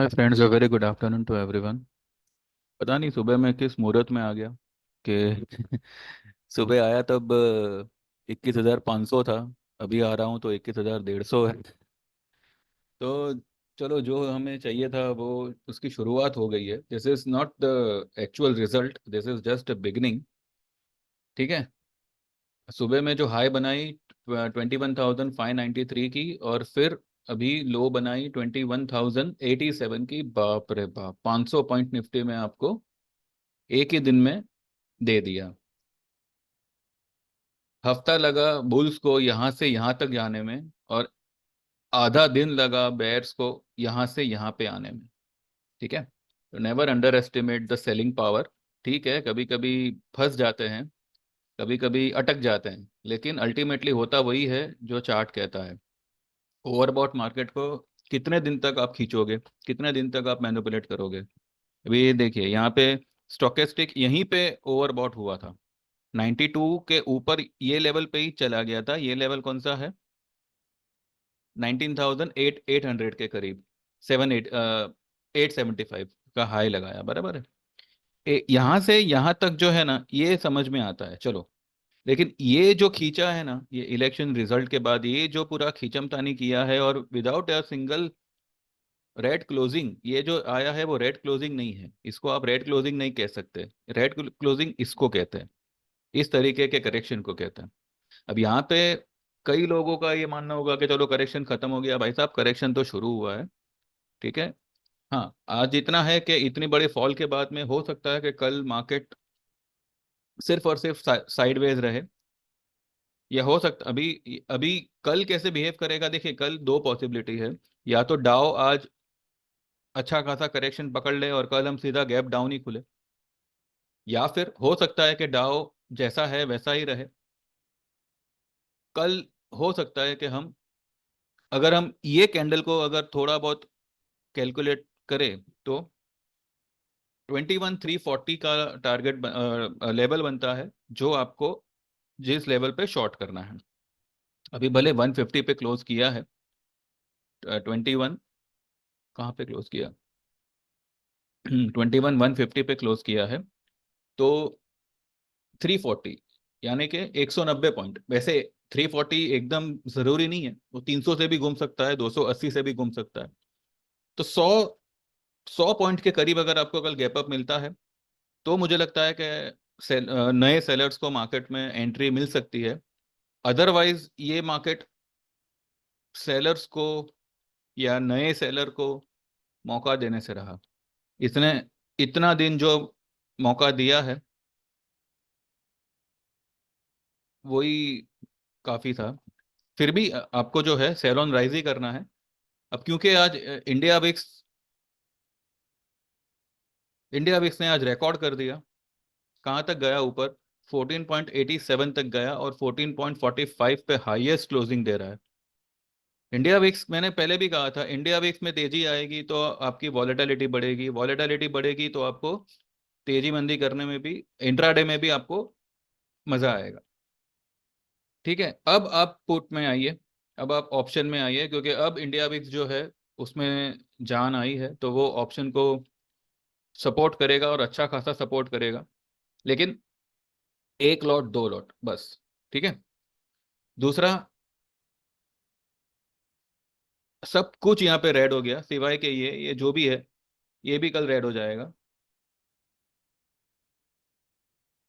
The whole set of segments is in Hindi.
Hi friends, a very good afternoon to everyone. पता नहीं सुबह मैं किस मुहूर्त में आ गया कि सुबह आया तब 21,500 था। अभी आ रहा हूँ तो 21,150 है। तो चलो, जो हमें चाहिए था वो उसकी शुरुआत हो गई है। This is not the actual result, this is just a beginning. ठीक है। सुबह में जो हाई बनाई 21,593 की, और फिर अभी लो बनाई 21,087 की। बाप रे बाप, 500 पॉइंट निफ्टी में आपको एक ही दिन में दे दिया। हफ्ता लगा बुल्स को यहाँ से यहाँ तक जाने में, और आधा दिन लगा बेयर्स को यहाँ से यहाँ पे आने में। ठीक है। तो never under estimate the selling power. ठीक है, कभी कभी फंस जाते हैं, कभी कभी अटक जाते हैं, लेकिन अल्टीमेटली होता वही है जो चार्ट कहता है। ओवरबॉट मार्केट को कितने दिन तक आप खींचोगे, कितने दिन तक आप मैनिपुलेट करोगे? अभी ये देखिए यहाँ पे स्टोकेस्टिक यहीं पे ओवरबॉट हुआ था। 92 के ऊपर ये लेवल पे ही चला गया था। ये लेवल कौन सा है? 19,800 के करीब। 875 का हाई लगाया, बराबर है। यहाँ से यहाँ तक जो है ना, ये समझ में आता है, चलो। लेकिन ये जो खींचा है ना, ये इलेक्शन रिजल्ट के बाद ये जो पूरा खींचमतानी किया है, और without a single red closing, ये जो आया है वो रेड क्लोजिंग नहीं है। इसको आप रेड क्लोजिंग नहीं कह सकते। रेड क्लोजिंग इसको कहते हैं, इस तरीके के करेक्शन को कहते हैं। अब यहाँ पे कई लोगों का ये मानना होगा कि चलो करेक्शन खत्म हो गया। भाई साहब, करेक्शन तो शुरू हुआ है। ठीक है। हाँ, आज इतना है कि इतनी बड़े फॉल के बाद में हो सकता है कि कल मार्केट सिर्फ और सिर्फ साइडवेज रहे। या हो सकता अभी अभी कल कैसे बिहेव करेगा, देखिए कल दो पॉसिबिलिटी है। या तो डाउ आज अच्छा खासा करेक्शन पकड़ ले और कल हम सीधा गैप डाउन ही खुले, या फिर हो सकता है कि डाउ जैसा है वैसा ही रहे। कल हो सकता है कि हम, अगर हम ये कैंडल को अगर थोड़ा बहुत कैलकुलेट करें, तो 21,340 का टारगेट लेवल बनता है, जो आपको जिस लेवल पे शॉर्ट करना है। अभी भले 150 पे क्लोज किया है। 21 कहाँ पे क्लोज किया? 21,150 पे क्लोज किया है। तो 340, यानी कि 190 पॉइंट। वैसे 340 एकदम जरूरी नहीं है, वो 300 से भी घूम सकता है, 280 से भी घूम सकता है। तो 100 पॉइंट के करीब अगर आपको कल गैप अप मिलता है, तो मुझे लगता है कि नए सेलर्स को मार्केट में एंट्री मिल सकती है। अदरवाइज ये मार्केट सेलर्स को या नए सेलर को मौका देने से रहा। इसने इतना दिन जो मौका दिया है, वही काफी था। फिर भी आपको जो है सेल ऑन राइज ही करना है। अब क्योंकि आज इंडिया विक्स ने आज रिकॉर्ड कर दिया। कहाँ तक गया ऊपर? 14.87 तक गया, और 14.45 पे हाईएस्ट क्लोजिंग दे रहा है। इंडिया विक्स, मैंने पहले भी कहा था, इंडिया विक्स में तेजी आएगी तो आपकी वॉलेटिलिटी बढ़ेगी, वॉलेटिलिटी बढ़ेगी तो आपको तेजी मंदी करने में भी, इंट्राडे में भी आपको मजा आएगा। ठीक है। अब आप पुट में आइए, अब आप ऑप्शन में आइए, क्योंकि अब इंडिया विक्स जो है उसमें जान आई है, तो वो ऑप्शन को सपोर्ट करेगा और अच्छा खासा सपोर्ट करेगा। लेकिन एक लॉट दो लॉट बस। ठीक है। दूसरा, सब कुछ यहाँ पे रेड हो गया सिवाय के ये जो भी है, ये भी कल रेड हो जाएगा।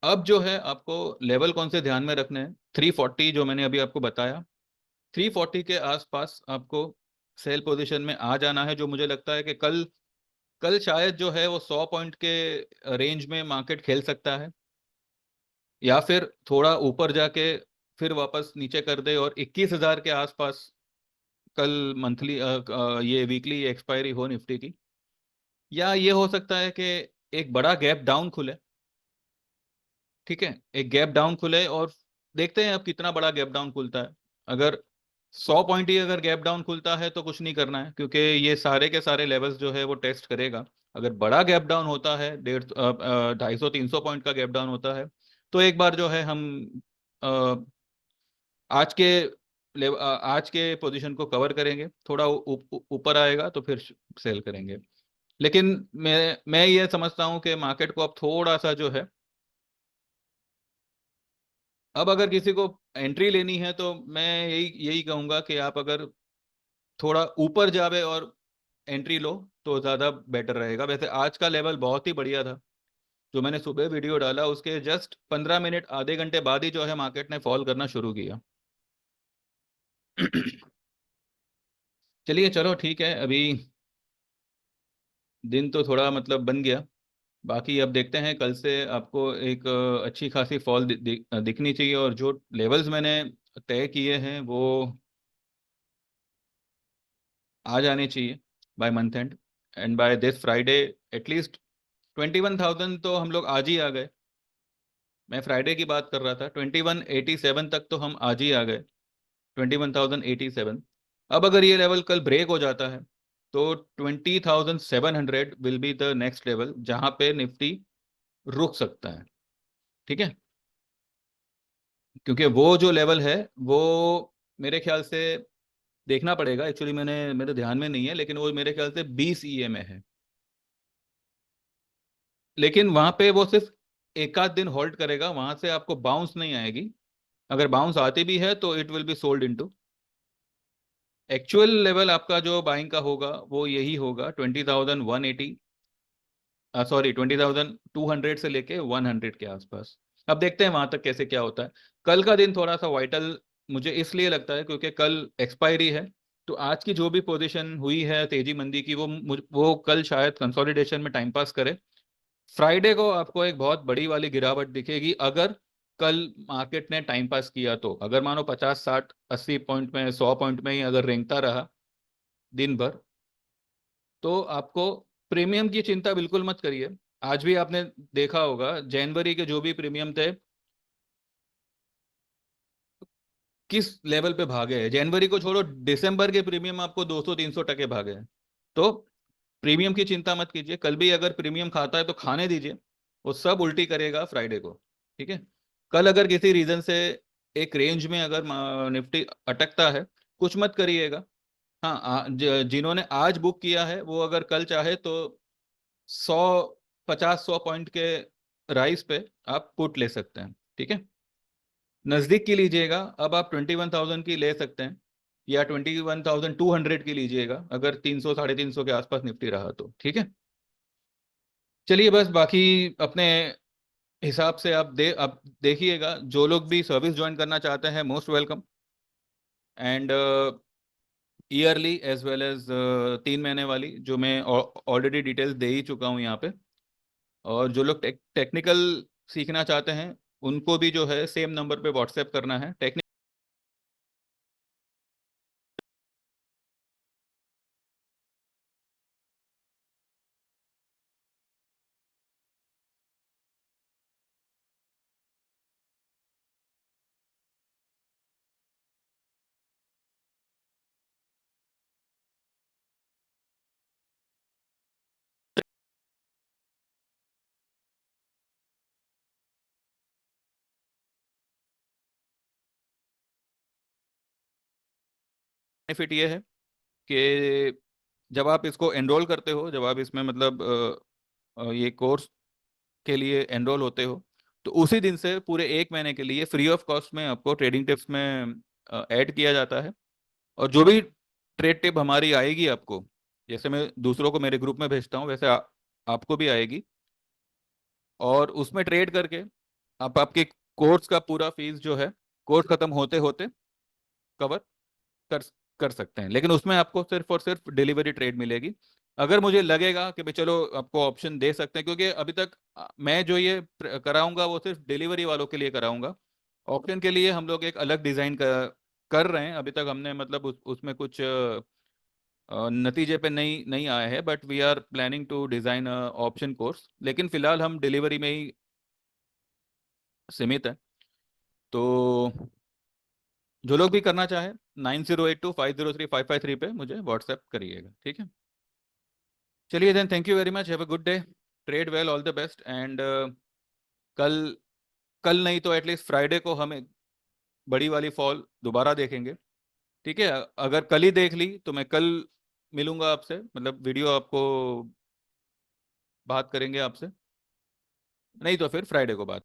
अब जो है आपको लेवल कौन से ध्यान में रखने हैं? 340 जो मैंने अभी आपको बताया, 340 के आसपास आपको सेल पोजीशन में आ जाना है। जो मुझे लगता है कि कल कल शायद जो है वो 100 पॉइंट के रेंज में मार्केट खेल सकता है, या फिर थोड़ा ऊपर जाके फिर वापस नीचे कर दे और 21,000 के आसपास कल मंथली ये वीकली एक्सपायरी हो निफ्टी की। या ये हो सकता है कि एक बड़ा गैप डाउन खुले। ठीक है, एक गैप डाउन खुले, और देखते हैं अब कितना बड़ा गैप डाउन खुलता है। अगर 100 पॉइंट ही अगर गैप डाउन खुलता है तो कुछ नहीं करना है, क्योंकि ये सारे के सारे लेवल्स जो है वो टेस्ट करेगा। अगर बड़ा गैप डाउन होता है, 250 300 पॉइंट का गैप डाउन होता है, तो एक बार जो है हम अ, आज के आज के पोजीशन को कवर करेंगे, थोड़ा ऊपर आएगा तो फिर सेल करेंगे। लेकिन मैं ये समझता हूँ कि मार्केट को अब थोड़ा सा जो है, अब अगर किसी को एंट्री लेनी है तो मैं यही यही कहूंगा कि आप अगर थोड़ा ऊपर जावे और एंट्री लो तो ज़्यादा बेटर रहेगा। वैसे आज का लेवल बहुत ही बढ़िया था, जो मैंने सुबह वीडियो डाला उसके जस्ट 15 मिनट आधे घंटे बाद ही जो है मार्केट ने फॉल करना शुरू किया। चलिए चलो ठीक है, अभी दिन तो थोड़ा मतलब बन गया। बाकी अब देखते हैं, कल से आपको एक अच्छी खासी फॉल दिखनी चाहिए, और जो लेवल्स मैंने तय किए हैं वो आ जाने चाहिए by month end, and by this Friday at least 21,000 तो हम लोग आज ही आ गए। मैं फ्राइडे की बात कर रहा था, 2187 तक तो हम आज ही आ गए, 21,087। अब अगर ये लेवल कल ब्रेक हो जाता है तो 20,700 will be the next level जहां पे निफ्टी रुक सकता है। ठीक है, क्योंकि वो जो लेवल है वो मेरे ख्याल से देखना पड़ेगा, एक्चुअली मेरे ध्यान में नहीं है, लेकिन वो मेरे ख्याल से 20 में है। लेकिन वहां पे वो सिर्फ एक आध दिन होल्ड करेगा, वहां से आपको बाउंस नहीं आएगी। अगर बाउंस आती भी है तो it will be sold into. Actual level आपका जो बाइंग का होगा वो यही होगा 20,180, सॉरी 20,200 से लेके 100 के आसपास। अब देखते हैं वहां तक कैसे क्या होता है। कल का दिन थोड़ा सा वाइटल मुझे इसलिए लगता है क्योंकि कल एक्सपायरी है। तो आज की जो भी पोजीशन हुई है तेजी मंदी की, वो कल शायद कंसोलिडेशन में टाइम पास करे। फ्राइडे को आपको एक बहुत बड़ी वाली गिरावट दिखेगी अगर कल मार्केट ने टाइम पास किया तो। अगर मानो 50 60 80 पॉइंट में 100 पॉइंट में ही अगर रेंगता रहा दिन भर, तो आपको प्रीमियम की चिंता बिल्कुल मत करिए। आज भी आपने देखा होगा जनवरी के जो भी प्रीमियम थे किस लेवल पे भागे हैं। जनवरी को छोड़ो, दिसंबर के प्रीमियम आपको 200 300 टके भागे हैं। तो प्रीमियम की चिंता मत कीजिए, कल भी अगर प्रीमियम खाता है तो खाने दीजिए, वो सब उल्टी करेगा फ्राइडे को। ठीक है, कल अगर किसी रीजन से एक रेंज में अगर निफ्टी अटकता है, कुछ मत करिएगा। हाँ, जिन्होंने आज बुक किया है वो अगर कल चाहे तो 150 100 पॉइंट के राइस पे आप पुट ले सकते हैं। ठीक है, नजदीक की लीजिएगा, अब आप 21,000 की ले सकते हैं, या 21,200 की लीजिएगा अगर 300 350 के आसपास निफ्टी रहा तो। ठीक है, चलिए बस बाकी अपने हिसाब से आप देखिएगा। जो लोग भी सर्विस ज्वाइन करना चाहते हैं most welcome, and early as well as 3 महीने वाली जो मैं ऑलरेडी डिटेल्स दे ही चुका हूँ यहाँ पे। और जो लोग टेक्निकल सीखना चाहते हैं उनको भी जो है सेम नंबर पे व्हाट्सएप करना है। बेनिफिट ये है कि जब आप इसको एनरोल करते हो, जब आप इसमें मतलब ये कोर्स के लिए एनरोल होते हो, तो उसी दिन से पूरे 1 महीने के लिए फ्री ऑफ कॉस्ट में आपको ट्रेडिंग टिप्स में ऐड किया जाता है। और जो भी ट्रेड टिप हमारी आएगी आपको, जैसे मैं दूसरों को मेरे ग्रुप में भेजता हूँ वैसे आपको भी आएगी। और उसमें ट्रेड करके आप आपके कोर्स का पूरा फीस जो है कोर्स खत्म होते होते कवर कर कर सकते हैं। लेकिन उसमें आपको सिर्फ और सिर्फ डिलीवरी ट्रेड मिलेगी। अगर मुझे लगेगा कि भाई चलो आपको ऑप्शन दे सकते हैं, क्योंकि अभी तक मैं जो ये कराऊंगा वो सिर्फ डिलीवरी वालों के लिए कराऊंगा। ऑप्शन के लिए हम लोग एक अलग डिजाइन कर रहे हैं। अभी तक हमने मतलब उसमें कुछ नतीजे पे नहीं नहीं आए हैं, but we are planning to design option course, लेकिन फिलहाल हम डिलीवरी में ही सीमित है। तो जो लोग भी करना चाहे 9082503553 पे मुझे व्हाट्सएप करिएगा। ठीक है, चलिए then, thank you very much, have a good day, trade well, all the best, and कल कल नहीं तो एटलीस्ट फ्राइडे को हम एक बड़ी वाली फॉल दोबारा देखेंगे। ठीक है, अगर कल ही देख ली तो मैं कल मिलूंगा आपसे, मतलब वीडियो आपको बात करेंगे आपसे। नहीं तो फिर फ्राइडे को बात